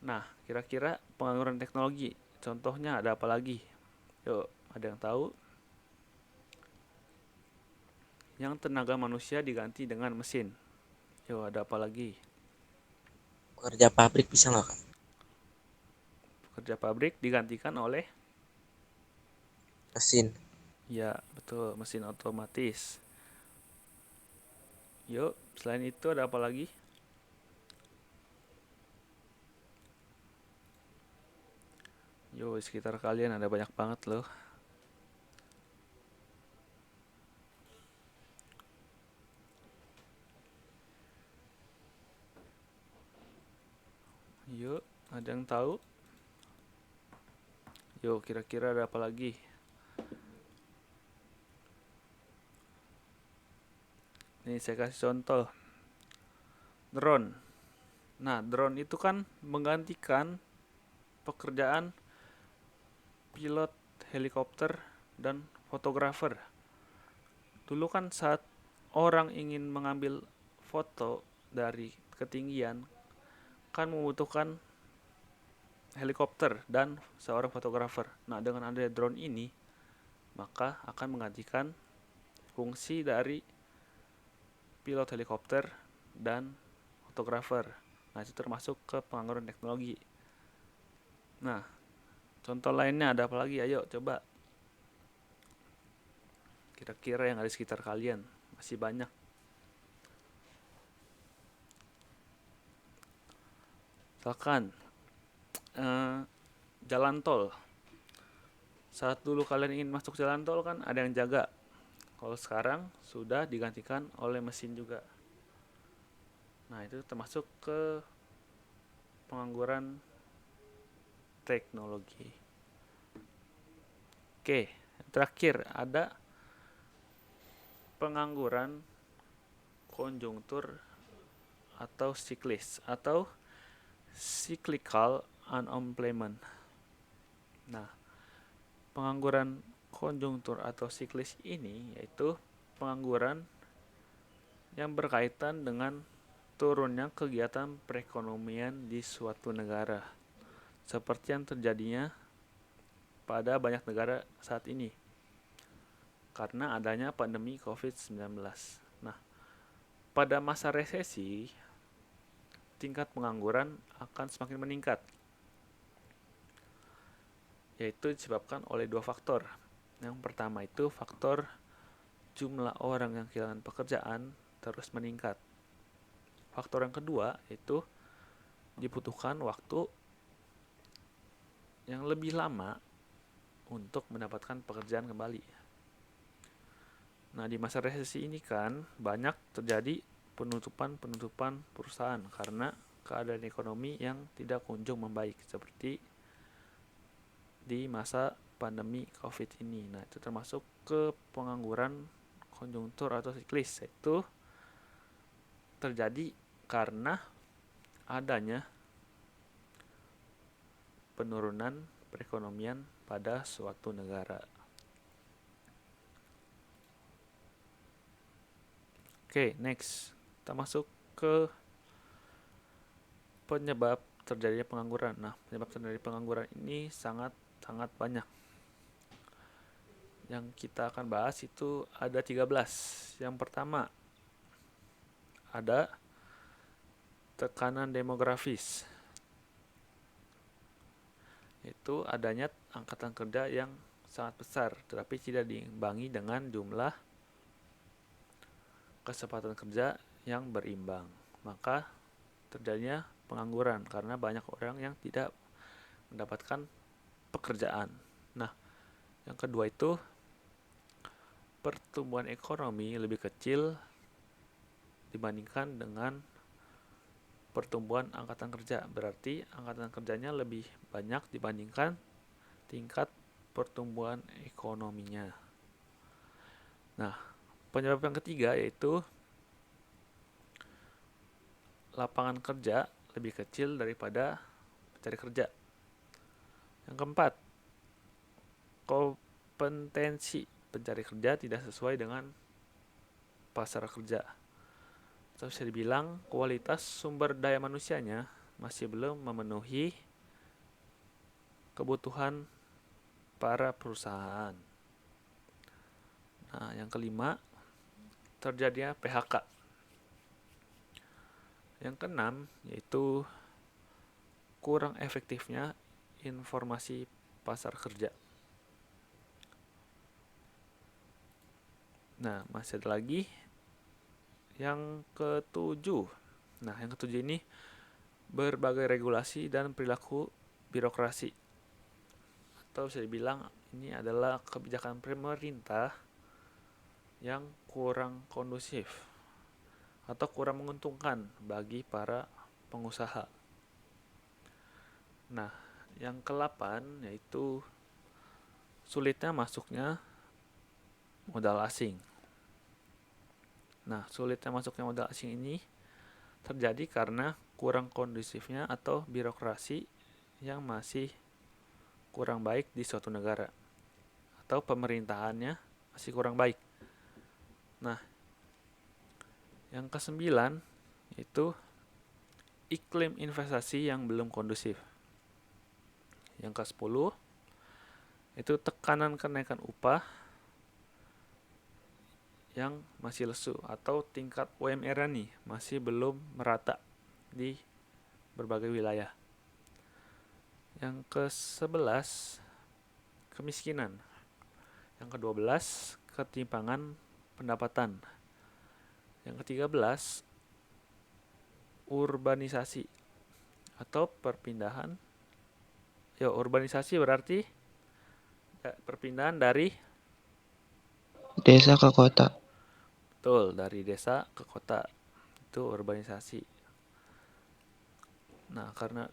Nah, kira-kira pengangguran teknologi, contohnya ada apa lagi? Yuk, ada yang tahu? Yang tenaga manusia diganti dengan mesin. Yuk, ada apa lagi? Pekerja pabrik bisa nggak, Kak? Pekerja pabrik digantikan oleh? Mesin. Ya, betul, mesin otomatis. Yuk, selain itu ada apa lagi? Yo, di sekitar kalian ada banyak banget loh. Yuk, ada yang tahu? Yo, kira-kira ada apa lagi? Nih, saya kasih contoh. Drone. Nah, drone itu kan menggantikan pekerjaan pilot helikopter dan fotografer. Dulu kan saat orang ingin mengambil foto dari ketinggian, kan membutuhkan helikopter dan seorang fotografer. Nah, dengan adanya drone ini, maka akan menggantikan fungsi dari pilot helikopter dan fotografer. Nah, itu termasuk ke pengangguran teknologi. Nah, Contoh lainnya ada apa lagi? Ayo coba. Kira-kira yang ada di sekitar kalian. Masih banyak. Misalkan jalan tol. Saat dulu kalian ingin masuk jalan tol kan ada yang jaga. Kalau sekarang sudah digantikan oleh mesin juga. Nah, itu termasuk ke pengangguran teknologi. Oke, terakhir ada pengangguran konjunktur atau siklis atau cyclical unemployment. Nah, pengangguran konjunktur atau siklis ini yaitu pengangguran yang berkaitan dengan turunnya kegiatan perekonomian di suatu negara, seperti yang terjadinya pada banyak negara saat ini karena adanya pandemi COVID-19. Nah, pada masa resesi, tingkat pengangguran akan semakin meningkat, yaitu disebabkan oleh dua faktor. Yang pertama itu faktor jumlah orang yang kehilangan pekerjaan terus meningkat. Faktor yang kedua itu dibutuhkan waktu yang lebih lama untuk mendapatkan pekerjaan kembali. Nah, di masa resesi ini kan banyak terjadi penutupan perusahaan karena keadaan ekonomi yang tidak kunjung membaik seperti di masa pandemi COVID ini. Nah, itu termasuk ke pengangguran konjunktur atau siklis, yaitu terjadi karena adanya penurunan perekonomian pada suatu negara. Oke, next. Kita masuk ke penyebab terjadinya pengangguran. Nah, penyebab terjadinya pengangguran ini sangat banyak. Yang kita akan bahas itu ada 13. Yang pertama, ada tekanan demografis. Itu adanya angkatan kerja yang sangat besar, tetapi tidak diimbangi dengan jumlah kesempatan kerja yang berimbang. Maka terjadinya pengangguran karena banyak orang yang tidak mendapatkan pekerjaan. Nah, yang kedua itu pertumbuhan ekonomi lebih kecil dibandingkan dengan pertumbuhan angkatan kerja. Berarti angkatan kerjanya lebih banyak dibandingkan tingkat pertumbuhan ekonominya. Nah, penyebab yang ketiga yaitu lapangan kerja lebih kecil daripada pencari kerja. Yang keempat, kompetensi pencari kerja tidak sesuai dengan pasar kerja. Atau bisa dibilang kualitas sumber daya manusianya masih belum memenuhi kebutuhan para perusahaan. Nah, yang kelima, terjadinya PHK. Yang keenam, yaitu kurang efektifnya informasi pasar kerja. Nah, masih ada lagi yang ketujuh. Nah, yang ketujuh ini berbagai regulasi dan perilaku birokrasi. Atau bisa dibilang ini adalah kebijakan pemerintah yang kurang kondusif atau kurang menguntungkan bagi para pengusaha. Nah, yang ke-8 yaitu sulitnya masuknya modal asing. Nah, sulitnya masuknya modal asing ini terjadi karena kurang kondusifnya atau birokrasi yang masih kurang baik di suatu negara atau pemerintahannya masih kurang baik. Nah, yang ke-9 itu iklim investasi yang belum kondusif. Yang ke-10 itu tekanan kenaikan upah yang masih lesu atau tingkat UMR nih masih belum merata di berbagai wilayah. Yang ke-11 kemiskinan. Yang ke-12 ketimpangan pendapatan. Yang ke-13 urbanisasi atau perpindahan. Urbanisasi berarti perpindahan dari Desa ke kota. betul, dari desa ke kota. Itu urbanisasi. Nah, karena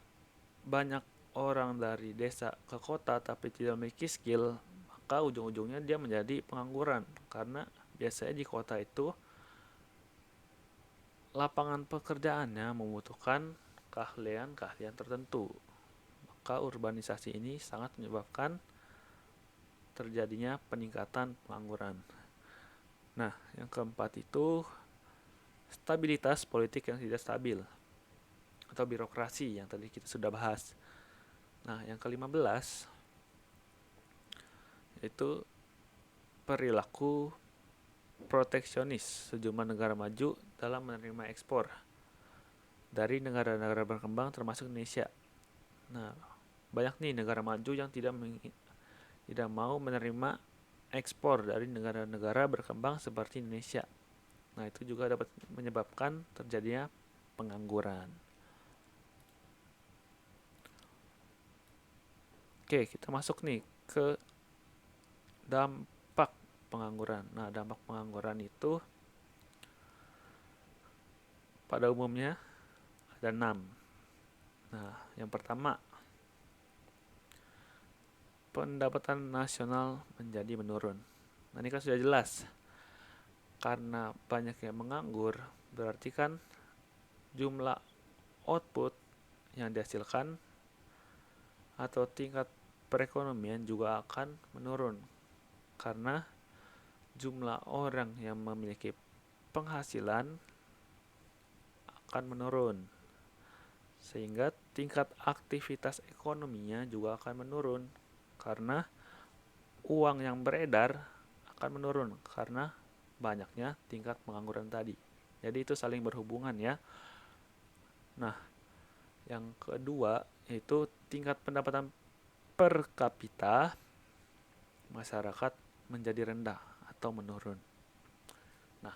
banyak orang dari desa ke kota tapi tidak memiliki skill, maka ujung-ujungnya dia menjadi pengangguran. Karena biasanya di kota itu lapangan pekerjaannya membutuhkan keahlian-keahlian tertentu. Maka urbanisasi ini sangat menyebabkan terjadinya peningkatan pengangguran. Nah, yang keempat itu stabilitas politik yang tidak stabil atau birokrasi yang tadi kita sudah bahas. Nah, yang ke-15 yaitu perilaku proteksionis sejumlah negara maju dalam menerima ekspor dari negara-negara berkembang termasuk Indonesia. Nah, banyak nih negara maju yang tidak mau menerima ekspor dari negara-negara berkembang seperti Indonesia. Nah, itu juga dapat menyebabkan terjadinya pengangguran. Oke, kita masuk nih ke dampak pengangguran. Nah, dampak pengangguran itu pada umumnya ada 6. Nah, yang pertama, pendapatan nasional menjadi menurun. Nah, ini kan sudah jelas. Karena banyak yang menganggur, berarti kan jumlah output yang dihasilkan atau tingkat perekonomian juga akan menurun. Karena jumlah orang yang memiliki penghasilan akan menurun. Sehingga tingkat aktivitas ekonominya juga akan menurun. Karena uang yang beredar akan menurun karena banyaknya tingkat pengangguran tadi. Jadi itu saling berhubungan ya. Nah, yang kedua yaitu tingkat pendapatan per kapita masyarakat menjadi rendah atau menurun. Nah,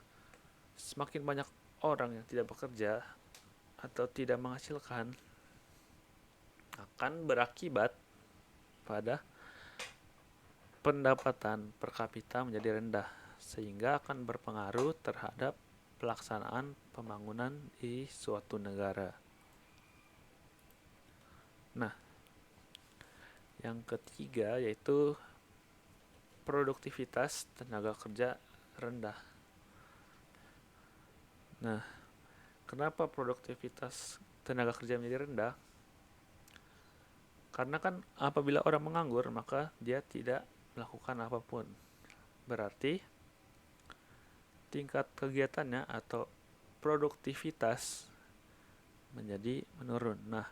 semakin banyak orang yang tidak bekerja atau tidak menghasilkan akan berakibat pada pendapatan per kapita menjadi rendah, sehingga akan berpengaruh terhadap pelaksanaan pembangunan di suatu negara. Nah, yang ketiga yaitu produktivitas tenaga kerja rendah. Nah, kenapa produktivitas tenaga kerja menjadi rendah? Karena kan apabila orang menganggur, maka dia tidak melakukan apapun. Berarti tingkat kegiatannya atau produktivitas menjadi menurun. Nah,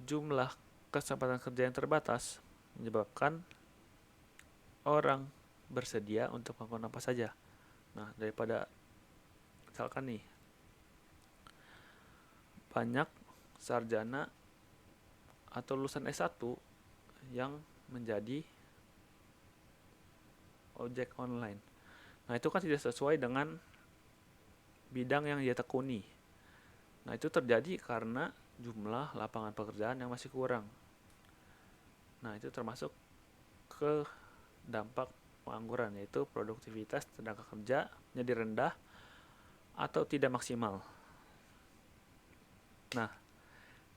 jumlah kesempatan kerja yang terbatas menyebabkan orang bersedia untuk melakukan apa saja. Nah, daripada misalkan nih banyak sarjana atau lulusan S1 yang menjadi ojek online. Nah, itu kan tidak sesuai dengan bidang yang dia tekuni. Nah, itu terjadi karena jumlah lapangan pekerjaan yang masih kurang. Nah, itu termasuk ke dampak pengangguran, yaitu produktivitas tenaga kerja menjadi rendah atau tidak maksimal. Nah,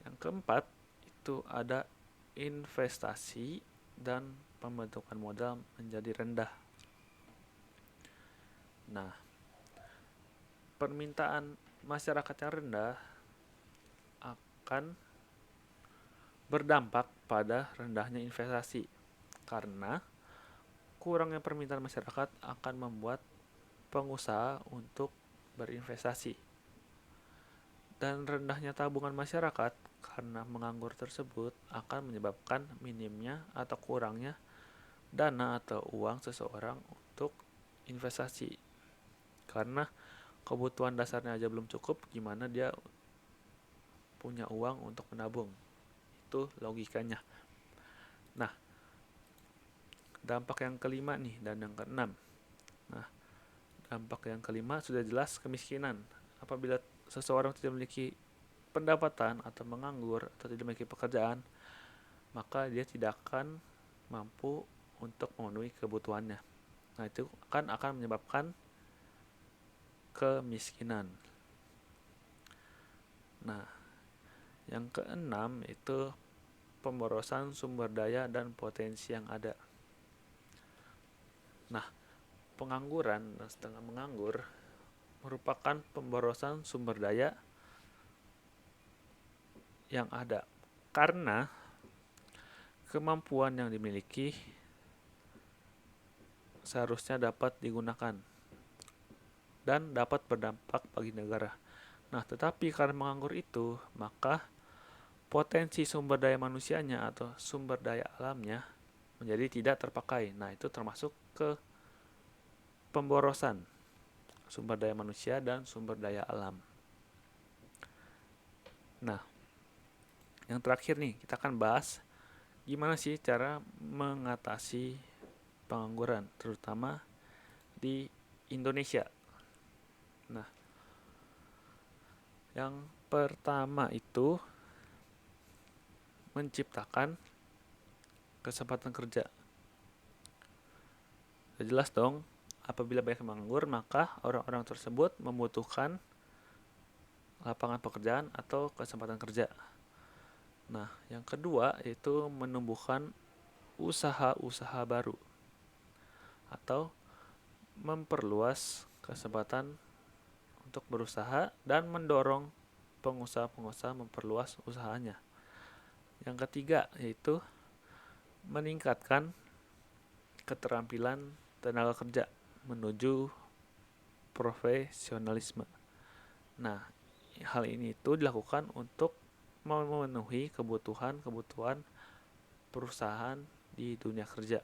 yang keempat itu ada investasi dan pembentukan modal menjadi rendah. Nah, permintaan masyarakat yang rendah akan berdampak pada rendahnya investasi. Karena kurangnya permintaan masyarakat akan membuat pengusaha untuk berinvestasi. Dan rendahnya tabungan masyarakat karena menganggur tersebut akan menyebabkan minimnya atau kurangnya dana atau uang seseorang untuk investasi. Karena kebutuhan dasarnya aja belum cukup, gimana dia punya uang untuk menabung. Itu logikanya. Nah, dampak yang kelima nih dan yang keenam. Nah, dampak yang kelima sudah jelas kemiskinan. Apabila seseorang tidak memiliki pendapatan atau menganggur atau tidak memiliki pekerjaan, maka dia tidak akan mampu untuk memenuhi kebutuhannya. Nah, itu akan menyebabkan kemiskinan. Nah, yang keenam itu pemborosan sumber daya dan potensi yang ada. Nah, pengangguran dan setengah menganggur merupakan pemborosan sumber daya yang ada karena kemampuan yang dimiliki seharusnya dapat digunakan dan dapat berdampak bagi negara. Nah, tetapi karena menganggur itu, maka potensi sumber daya manusianya atau sumber daya alamnya menjadi tidak terpakai. Nah, itu termasuk ke pemborosan sumber daya manusia dan sumber daya alam. Nah, yang terakhir nih, kita akan bahas gimana sih cara mengatasi pengangguran, terutama di Indonesia. Nah, yang pertama itu menciptakan kesempatan kerja. Sudah jelas dong, apabila banyak menganggur, maka orang-orang tersebut membutuhkan lapangan pekerjaan atau kesempatan kerja. Nah, yang kedua yaitu menumbuhkan usaha-usaha baru atau memperluas kesempatan untuk berusaha dan mendorong pengusaha-pengusaha memperluas usahanya. Yang ketiga yaitu meningkatkan keterampilan tenaga kerja menuju profesionalisme. Nah, hal ini itu dilakukan untuk memenuhi kebutuhan perusahaan di dunia kerja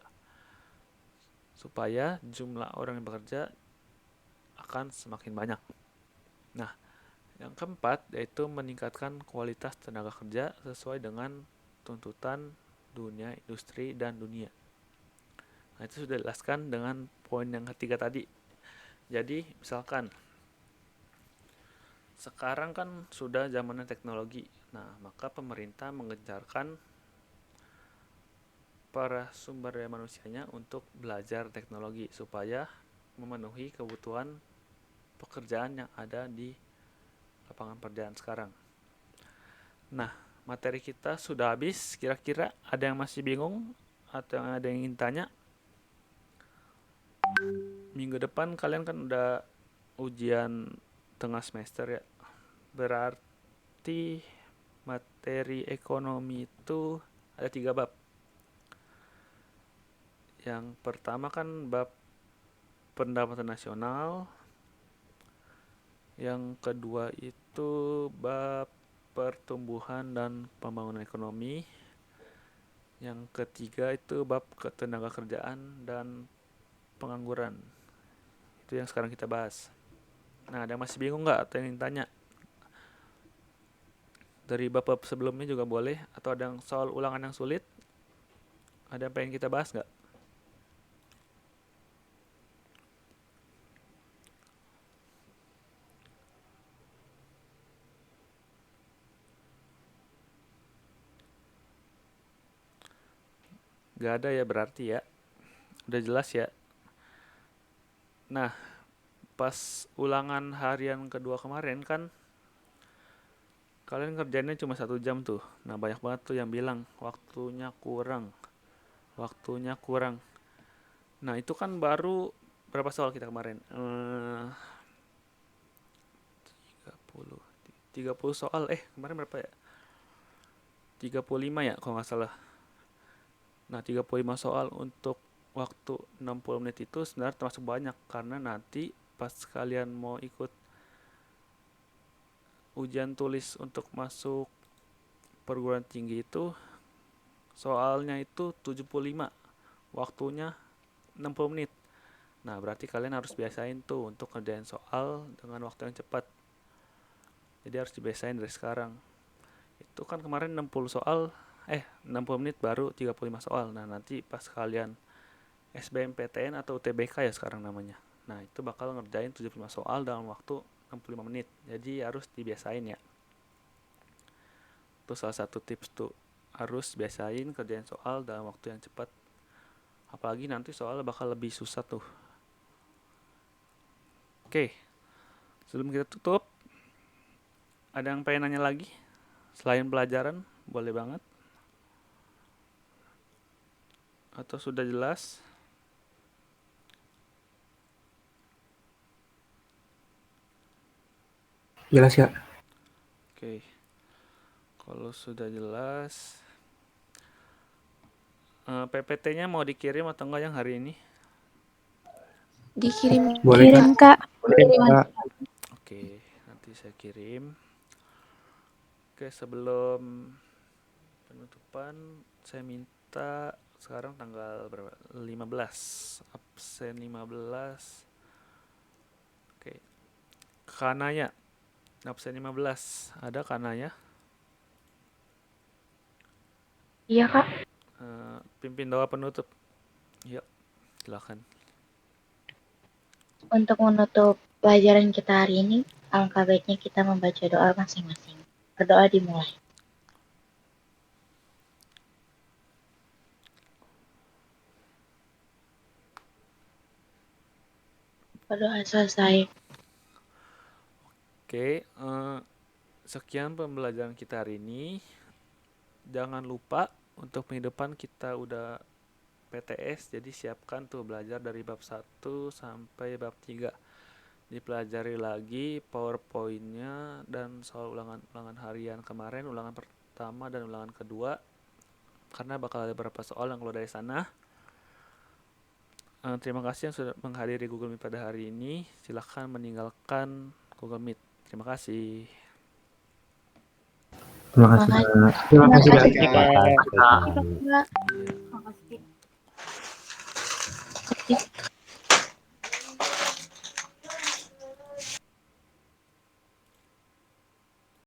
supaya jumlah orang yang bekerja akan semakin banyak. Nah, yang keempat yaitu meningkatkan kualitas tenaga kerja sesuai dengan tuntutan dunia industri dan dunia. Nah, itu sudah dijelaskan dengan poin yang ketiga tadi. Jadi, misalkan sekarang kan sudah zamannya teknologi. Nah, maka pemerintah mengejarkan para sumber daya manusianya untuk belajar teknologi supaya memenuhi kebutuhan pekerjaan yang ada di lapangan pekerjaan sekarang. Nah, materi kita sudah habis. Kira-kira ada yang masih bingung atau ada yang ingin tanya? Minggu depan kalian kan udah ujian tengah semester ya. Berarti materi ekonomi itu ada 3 bab. Yang pertama kan bab pendapatan nasional. Yang kedua itu bab pertumbuhan dan pembangunan ekonomi. Yang ketiga itu bab ketenaga kerjaan dan pengangguran. Itu yang sekarang kita bahas. Nah, ada yang masih bingung nggak atau yang ingin tanya? Dari bab sebelumnya juga boleh, atau ada yang soal ulangan yang sulit? Ada yang pengen kita bahas nggak? Nggak ada ya berarti ya. Udah jelas ya. Nah, pas ulangan harian kedua kemarin kan kalian ngerjainnya cuma 1 jam tuh. Nah, banyak banget tuh yang bilang waktunya kurang. Nah, itu kan baru berapa soal kita kemarin? 30 soal. Kemarin berapa ya? 35 ya kalau nggak salah. Nah, 35 soal untuk waktu 60 menit itu sebenarnya termasuk banyak karena nanti pas kalian mau ikut ujian tulis untuk masuk perguruan tinggi itu soalnya itu 75, waktunya 60 menit. Nah, berarti kalian harus biasain tuh untuk ngerjain soal dengan waktu yang cepat. Jadi harus dibiasain dari sekarang. Itu kan kemarin 60 soal 60 menit baru 35 soal. Nah, nanti pas kalian SBMPTN atau UTBK ya sekarang namanya. Nah, itu bakal ngerjain 75 soal dalam waktu 65 menit. Jadi harus dibiasain ya. Itu salah satu tips tuh. Harus biasain kerjain soal dalam waktu yang cepat. Apalagi nanti soalnya bakal lebih susah tuh. Oke. Sebelum kita tutup, ada yang pengen nanya lagi? Selain pelajaran, boleh banget. Atau sudah jelas? Jelas ya? Oke. Kalau sudah jelas, PPT-nya mau dikirim atau enggak yang hari ini? Dikirim. Boleh, Kirim, Kak. Boleh, Kak. Oke, nanti saya kirim. Oke, sebelum penutupan, saya minta sekarang tanggal berapa? 15. Absen 15. Oke. Kananya. Absen 15. Ada kananya? Iya, Kak. Pimpin doa penutup. Yuk, silakan. Untuk menutup pelajaran kita hari ini, alangkah baiknya kita membaca doa masing-masing. Berdoa dimulai. Berdoa selesai. Oke, sekian pembelajaran kita hari ini. Jangan lupa untuk minggu depan kita udah PTS, jadi siapkan tuh belajar dari bab 1 sampai bab 3. Dipelajari lagi PowerPoint-nya dan soal ulangan harian kemarin, ulangan pertama dan ulangan kedua, karena bakal ada beberapa soal yang keluar dari sana. Terima kasih yang sudah menghadiri Google Meet pada hari ini. Silahkan meninggalkan Google Meet. Terima kasih. Terima kasih, Kak. Terima kasih, Kak. Terima kasih, Kak. Makasih.